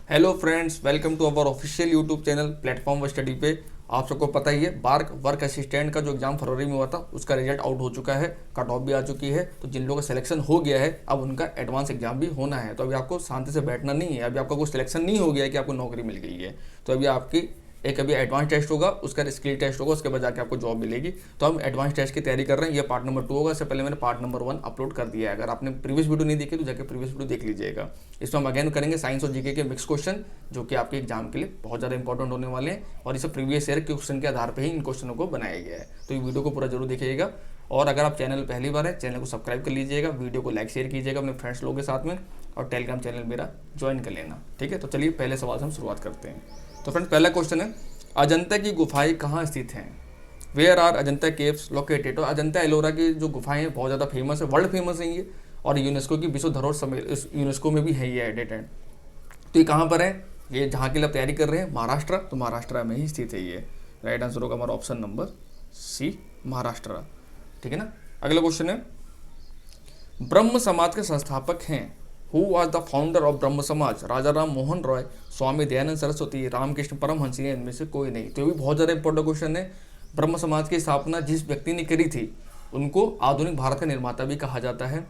Hello friends, welcome to our official YouTube channel platform व study पे। आप सबको पता ही है, बार्क वर्क असिस्टेंट का जो एग्जाम फरवरी में हुआ था उसका रिजल्ट आउट हो चुका है, कट ऑफ भी आ चुकी है। तो जिन लोगों का सिलेक्शन हो गया है अब उनका एडवांस एग्जाम भी होना है। तो अभी आपको शांति से बैठना नहीं है। अभी आपका कोई सिलेक्शन नहीं हो गया है कि आपको नौकरी मिल गई है, तो अभी आपकी एक अभी एडवांस टेस्ट होगा, उसका स्किल टेस्ट होगा, उसके बाद जाके आपको जॉब मिलेगी। तो हम एडवांस टेस्ट की तैयारी कर रहे हैं। ये पार्ट नंबर 2 होगा। इससे पहले मैंने पार्ट नंबर 1 अपलोड कर दिया है। अगर आपने प्रीवियस वीडियो नहीं देखी तो जाके प्रीवियस वीडियो देख लीजिएगा। इसमें हम अगेन करेंगे साइंस और जीके के मिक्स क्वेश्चन, जो कि आपके एग्जाम के लिए बहुत ज़्यादा इंपॉर्टेंट होने वाले हैं। और इसे प्रीवियस ईयर के क्वेश्चन के आधार पर ही इन क्वेश्चनों को बनाया गया है। तो ये वीडियो को पूरा जरूर देखिएगा। और अगर आप चैनल पहली बार है, चैनल को सब्सक्राइब कर लीजिएगा, वीडियो को लाइक शेयर कीजिएगा अपने फ्रेंड्स लोगों के साथ में, और टेलीग्राम चैनल मेरा ज्वाइन कर लेना। ठीक है, तो चलिए पहले सवाल से हम शुरुआत करते हैं। तो फ्रेंड्स, पहला क्वेश्चन है, अजंता की गुफाएं कहाँ स्थित हैं? Where are Ajanta caves located? तो अजंता एलोरा की जो गुफाएं हैं बहुत ज़्यादा फेमस है, वर्ल्ड फेमस है ये, और यूनेस्को की विश्व धरोहर यूनेस्को में भी है ये एडेड। तो ये कहाँ पर है? ये जहाँ के लिए आप तैयारी कर रहे हैं महाराष्ट्र, तो महाराष्ट्र में ही स्थित है ये। राइट आंसर होगा हमारा ऑप्शन नंबर सी, महाराष्ट्र। ठीक है ना। अगला क्वेश्चन है, ब्रह्म समाज के संस्थापक हैं? Who was the founder of ब्रह्म समाज? राजा राम मोहन रॉय, स्वामी दयानंद सरस्वती, रामकृष्ण परमहंस, इनमें से कोई नहीं। तो ये भी बहुत ज़्यादा इंपॉर्टेंट क्वेश्चन है। ब्रह्म समाज की स्थापना जिस व्यक्ति ने करी थी उनको आधुनिक भारत का निर्माता भी कहा जाता है,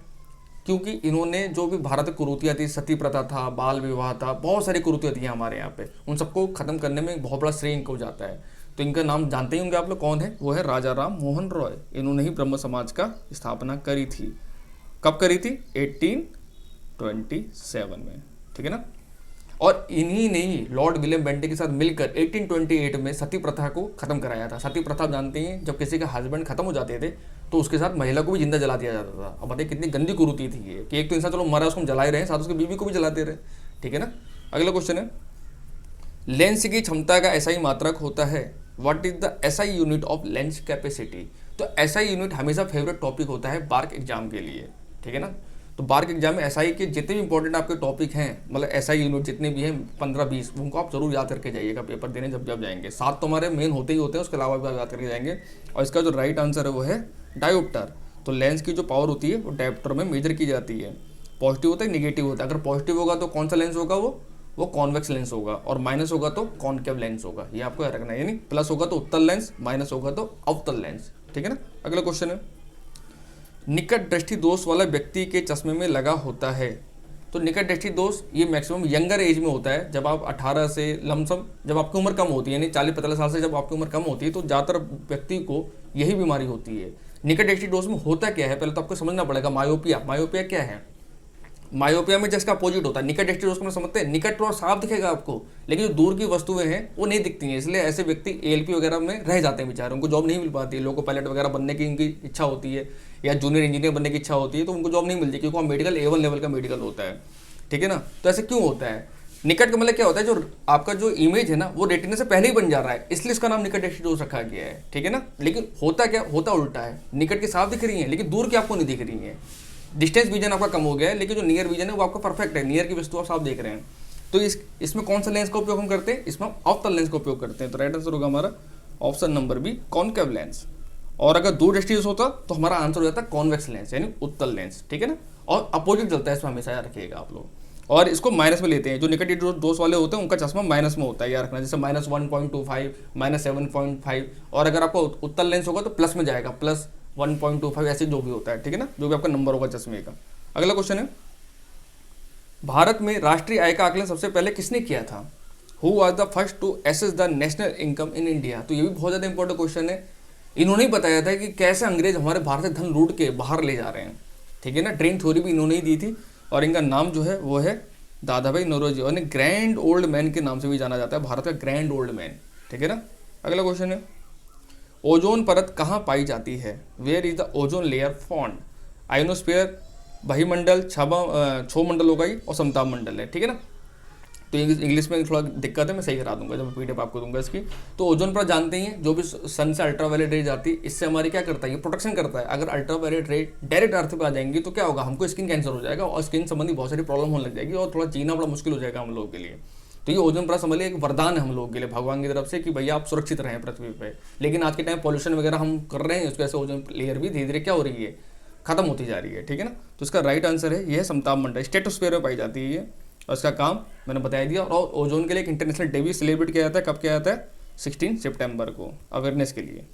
क्योंकि इन्होंने जो भी भारत में कुरीतियाँ थी, सती प्रथा था, बाल विवाह था, बहुत सारी कुरीतियाँ थी हमारे यहाँ पे, उन सबको खत्म करने में बहुत बड़ा श्रेय इनको जाता है। तो इनका नाम जानते ही होंगे आप लोग, कौन है? वो है राजा राम मोहन रॉय। इन्होंने ही ब्रह्म समाज का स्थापना करी थी। कब करी थी? 1827 में। ठीक है ना। और इन्हीं ने ही लॉर्ड विलियम बेंटिक के साथ मिलकर 1828 में सती प्रथा को खत्म कराया था। सती प्रथा जानते हैं, जब किसी का हस्बैंड खत्म हो जाते थे तो उसके साथ महिला को भी जिंदा जला दिया जाता था। अब बताइए कितनी गंदी कुरीति थी ये, कि एक तो इंसान चलो मरा उसको हम जला ही रहे हैं, साथ उसकी बीवी को भी जलाते रहे। ठीक है ना। अगला क्वेश्चन है, लेंस की क्षमता का एसआई मात्रक होता है? What is the SI unit of lens capacity? तो एसआई यूनिट हमेशा फेवरेट टॉपिक होता है बार्क एग्जाम के लिए। ठीक है ना। तो बार्क एग्जाम में एसआई के जितने भी इंपॉर्टेंट आपके टॉपिक हैं, मतलब एसआई यूनिट जितने भी हैं 15-20, उनको आप जरूर याद करके जाइएगा पेपर देने जब भी आप जाएंगे। 7 तो हमारे मेन होते ही होते हैं, उसके अलावा भी आप याद करके जाएंगे। और इसका जो राइट आंसर है वो है डायोप्टर। तो लेंस की जो पावर होती है वो डायोप्टर में मेजर की जाती है। पॉजिटिव होता है, निगेटिव होता है। अगर पॉजिटिव होगा तो कौन सा लेंस होगा? वो कॉन्वेक्स लेंस होगा, और माइनस होगा तो कॉनकेव लेंस होगा। ये आपको याद रखना है। यानी प्लस होगा तो उत्तल लेंस, माइनस होगा तो अवतल लेंस। ठीक है ना। अगला क्वेश्चन है, निकट दृष्टि दोष वाला व्यक्ति के चश्मे में लगा होता है? तो निकट दृष्टि दोष ये मैक्सिमम यंगर एज में होता है, जब आप 18 से लमसम, जब आपकी उम्र कम होती है, यानी 40-45 साल से जब आपकी उम्र कम होती है, तो ज़्यादातर व्यक्ति को यही बीमारी होती है। निकट दृष्टि दोष में होता क्या है, पहले तो आपको समझना पड़ेगा। मायोपिया, मायोपिया क्या है? मायोपिया में जिसका अपोजिट होता है निकट दृष्टि दोष को समझते हैं। निकट और साफ दिखेगा आपको, लेकिन जो दूर की वस्तुएं हैं वो नहीं दिखती हैं, इसलिए ऐसे व्यक्ति एएलपी वगैरह में रह जाते हैं बेचारे, उनको जॉब नहीं मिल पाती है। लोगों को पायलट वगैरह बनने की इनकी इच्छा होती है, या जूनियर इंजीनियर बनने की इच्छा होती है, तो उनको जॉब नहीं मिलती, क्योंकि वहाँ मेडिकल A1 लेवल का मेडिकल होता है। ठीक है ना। तो ऐसे क्यों होता है? निकट का मतलब क्या होता है, जो आपका जो इमेज है ना वो रेटिना से पहले ही बन जा रहा है, इसलिए इसका नाम निकट दृष्टि दोष रखा गया है। ठीक है ना। लेकिन होता क्या, होता उल्टा है। निकट की साफ दिख रही है लेकिन दूर की आपको नहीं दिख रही है। डिस्टेंस विजन आपका कम हो गया है, लेकिन जो नियर विजन है वो आपका परफेक्ट है, नियर की वस्तु आप साफ देख रहे हैं। तो इसमें कौन सा लेंस का उपयोग हम करते हैं? इसमें अवतल लेंस का उपयोग करते हैं। तो राइट आंसर होगा हमारा option number B, concave lens. और अगर दूर दृष्टि होता तो हमारा आंसर हो जाता है कॉन्वेक्स लेंस, यानी उत्तल लेंस। ठीक है ना। और अपोजिट चलता है, इसमें हमेशा याद रखिएगा आप लोग। और इसको माइनस में लेते हैं, जो निकट दोष वाले होते हैं उनका चश्मा माइनस में होता है, याद रखना। जैसे -1.25, -7.5, और अगर आपको उत्तल लेंस होगा तो प्लस में जाएगा, +1.25, ऐसे जो भी होता है। ठीक है ना, जो भी आपका नंबर होगा चश्मे का। अगला क्वेश्चन है, भारत में राष्ट्रीय आय का आकलन सबसे पहले किसने किया था? Who was the first to assess the national income in India? तो ये भी बहुत ज़्यादा इंपॉर्टेंट क्वेश्चन है। इन्होंने ही बताया था कि कैसे अंग्रेज हमारे भारत से धन लूट के बाहर ले जा रहे हैं। ठीक है ना। ड्रेन थ्योरी भी इन्होंने ही दी थी, और इनका नाम जो है वो है दादा भाई नौरोजी, और ग्रैंड ओल्ड मैन के नाम से भी जाना जाता है, भारत का ग्रैंड ओल्ड मैन। ठीक है ना। अगला क्वेश्चन है, ओजोन परत कहाँ पाई जाती है? Where is the ozone layer found? Ionosphere, बहिमंडल, क्षोमंडल होगा ये, और समताप मंडल है। ठीक है ना। तो इंग्लिश में थोड़ा दिक्कत है, मैं सही करा दूंगा जब PDF आपको दूंगा इसकी। तो ओजोन परत जानते हैं, जो भी सन से अल्ट्रावायलेट रे जाती है, इससे हमारी क्या करता है, ये प्रोटेक्शन करता है। अगर अल्ट्रावायलेट रे डायरेक्ट अर्थ पे आ जाएंगी तो क्या होगा, हमको स्किन कैंसर हो जाएगा, और स्किन संबंधी बहुत सारी प्रॉब्लम होने लग जाएगी, और थोड़ा जीना बड़ा मुश्किल हो जाएगा हम लोगों के लिए। तो ये ओजोन परत समझ लिया एक वरदान है हम लोगों के लिए भगवान की तरफ से, कि भैया आप सुरक्षित रहें पृथ्वी पे। लेकिन आज के टाइम पॉल्यूशन वगैरह हम कर रहे हैं, उसकी वजह से ओजोन लेयर भी धीरे धीरे क्या हो रही है, खत्म होती जा रही है। ठीक है ना। तो इसका राइट आंसर है, यह है समताप मंडल, स्ट्रेटोस्फीयर में पाई जाती है ये, और इसका काम मैंने बताया दिया। और ओजोन के लिए एक इंटरनेशनल डे भी सेलिब्रेट किया जाता है, कब किया जाता है? 16 सितंबर को, अवेयरनेस के लिए।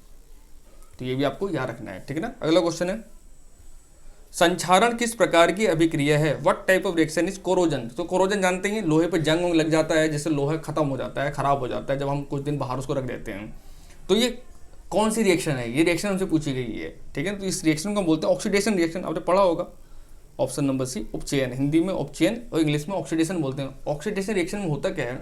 तो ये भी आपको याद रखना है, ठीक है ना। अगला क्वेश्चन है, संक्षारण किस प्रकार की अभिक्रिया है? What type of reaction is corrosion? तो कोरोजन जानते हैं, लोहे पर जंग वंग लग जाता है, जिससे लोहा खत्म हो जाता है, खराब हो जाता है, जब हम कुछ दिन बाहर उसको रख देते हैं। तो ये कौन सी रिएक्शन है? ये रिएक्शन हमसे पूछी गई है, ठीक है। तो इस रिएक्शन को हम बोलते हैं ऑक्सीडेशन रिएक्शन, आपने पढ़ा होगा। ऑप्शन नंबर सी, उपचयन। हिंदी में उपचयन और इंग्लिश में ऑक्सीडेशन बोलते हैं। ऑक्सीडेशन रिएक्शन में होता क्या है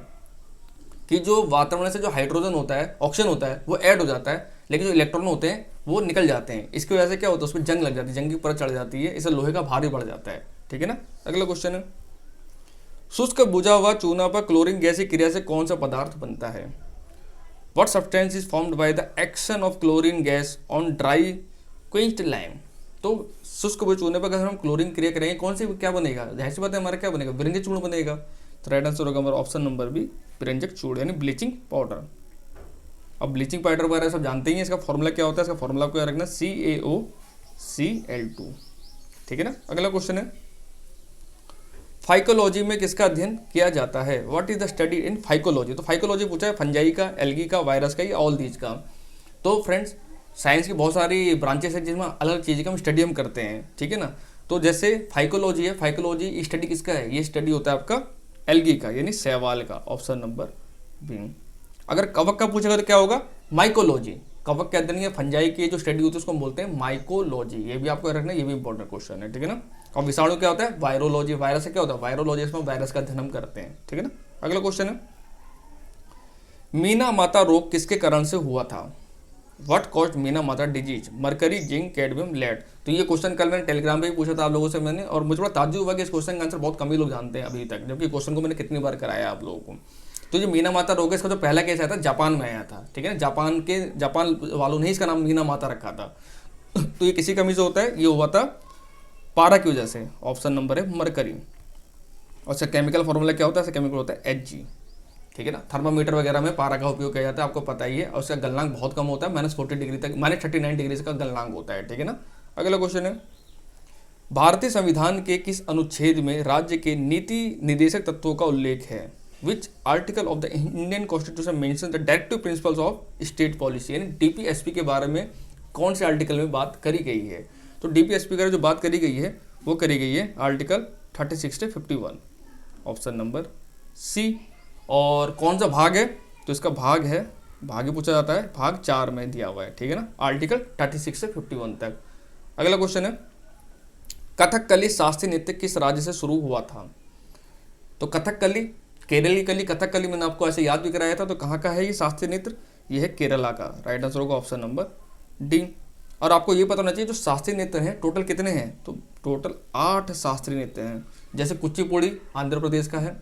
कि जो वातावरण से जो हाइड्रोजन होता है, ऑक्सीजन होता है, वो ऐड हो जाता है, लेकिन जो इलेक्ट्रॉन होते हैं वो निकल जाते हैं। इसकी वजह से क्या होता है? उसमें जंग लग जाती है, जंग की परत चढ़ जाती है, इससे लोहे का भार भी बढ़ जाता है, ठीक है ना। अगला क्वेश्चन है, शुष्क बुझा हुआ चूना पर क्लोरीन गैस की क्रिया से कौन सा पदार्थ बनता है? What substance is formed by the action of chlorine gas on dry quenched lime? तो शुष्क बुझे चूने पर अगर हम क्लोरीन क्रिया करेंगे, कौन सी क्या बनेगा? जाहिर सी बात है, हमारा क्या बनेगा? विरंजक चूर्ण बनेगा। तो राइट आंसर होगा हमारा ऑप्शन नंबर बी, विरंजक चूर्ण, यानी ब्लीचिंग पाउडर। अब ब्लीचिंग पाउडर वगैरह सब जानते ही हैं, इसका फॉर्मूला क्या होता है? इसका फॉर्मूला आपको याद रखना, CaOCl2, ठीक है ना। अगला क्वेश्चन है, फाइकोलॉजी में किसका अध्ययन किया जाता है? What is the study in phycology? तो फाइकोलॉजी पूछा है फंजाई का, एल्गी का, वायरस का, या ऑल दीज का। तो फ्रेंड्स, साइंस की बहुत सारी ब्रांचेस है जिसमें अलग अलग चीज़ का हम स्टडी हम करते हैं, ठीक है ना। तो जैसे फाइकोलॉजी है, फाइकोलॉजी स्टडी किसका है? ये स्टडी होता है आपका एल्गी का, यानी शैवाल का, ऑप्शन नंबर बी। अगर कवक का पूछेगा तो क्या होगा? माइकोलॉजी। कवक के अध्ययन या फंजाई की जो स्टडी होती है उसको हम बोलते हैं माइकोलॉजी। ये भी आपको रखना है, ये भी इंपॉर्टेंट क्वेश्चन है, ठीक है ना। और विषाणु क्या होता है? वायरोलॉजी। वायरस से क्या होता है? वायरोलॉजी, इसमें वायरस का अध्ययन हम करते हैं, ठीक है ना। अगला क्वेश्चन है, मीना माता रोग किसके कारण से हुआ था? What caused Minamata disease? Mercury, zinc, cadmium, lead. तो ये क्वेश्चन कल मैंने टेलीग्राम पे भी पूछा था आप लोगों से मैंने, और मुझे बड़ा ताज्जुब हुआ कि इस क्वेश्चन का आंसर बहुत कम ही लोग जानते हैं अभी तक, जबकि क्वेश्चन को मैंने कितनी बार कराया आप लोगों को। तो जो मीना माता रोग है, इसका जो पहला केस आया था जापान में आया था, ठीक है ना। जापान वालों ने इसका नाम मीना माता रखा था। तो ये किसी कमी से होता है? ये हुआ था पारा की वजह से, ऑप्शन नंबर है मरकरी। और इसका केमिकल फॉर्मूला क्या होता है? इसका केमिकल होता है Hg, ठीक है ना। थर्मामीटर वगैरह में पारा का उपयोग किया जाता है, आपको पता ही है। और उसका गलनांक बहुत कम होता है, -40 डिग्री तक, -39 डिग्री का गलनांक होता है, ठीक है ना। अगला क्वेश्चन है, भारतीय संविधान के किस अनुच्छेद में राज्य के नीति निर्देशक तत्वों का उल्लेख है? Which article of the Indian constitution mention the directive principles of state policy? यानी DPSP के बारे में कौन से आर्टिकल में बात करी गई है? तो DPSP का जो बात करी गई है वो करी गई है आर्टिकल 36 से 51, ऑप्शन नंबर सी। और कौन सा भाग है? तो इसका भाग है, भाग ही पूछा जाता है, भाग 4 में दिया हुआ है, ठीक है ना, आर्टिकल 36 से 51 तक। अगला क्वेश्चन है, कथकली शास्त्रीय नृत्य किस राज्य से शुरू हुआ था? तो कथकली, केरल की कली, कथकली मैंने आपको ऐसे याद भी कराया था। तो कहाँ का है ये शास्त्रीय नृत्य? ये है केरला का। राइट आंसर होगा ऑप्शन नंबर डी। और आपको ये पता होना चाहिए जो शास्त्रीय नृत्य हैं टोटल कितने हैं? तो टोटल 8 शास्त्रीय नृत्य हैं। जैसे कुचिपुड़ी आंध्र प्रदेश का है,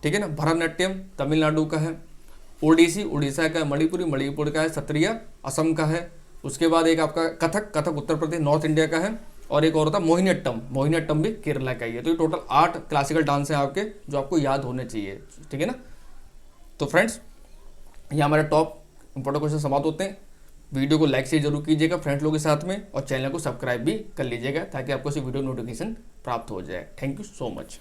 ठीक है ना, भरतनाट्यम तमिलनाडु का है, ओडिसी उड़ीसा का है, मणिपुरी मणिपुर का है, सत्रिया असम का है। उसके बाद एक आपका कथक, कथक उत्तर प्रदेश नॉर्थ इंडिया का है, और एक और होता है मोहिनीअट्टम, मोहिनीअट्टम भी केरला का ही है। तो ये टोटल 8 क्लासिकल डांस हैं आपके जो आपको याद होने चाहिए, ठीक है ना। तो फ्रेंड्स, ये हमारे टॉप इंपॉर्टेंट क्वेश्चन समाप्त होते हैं। वीडियो को लाइक से जरूर कीजिएगा फ्रेंड्स लोगों के साथ में, और चैनल को सब्सक्राइब भी कर लीजिएगा ताकि आपको इसी वीडियो नोटिफिकेशन प्राप्त हो जाए। Thank you so much.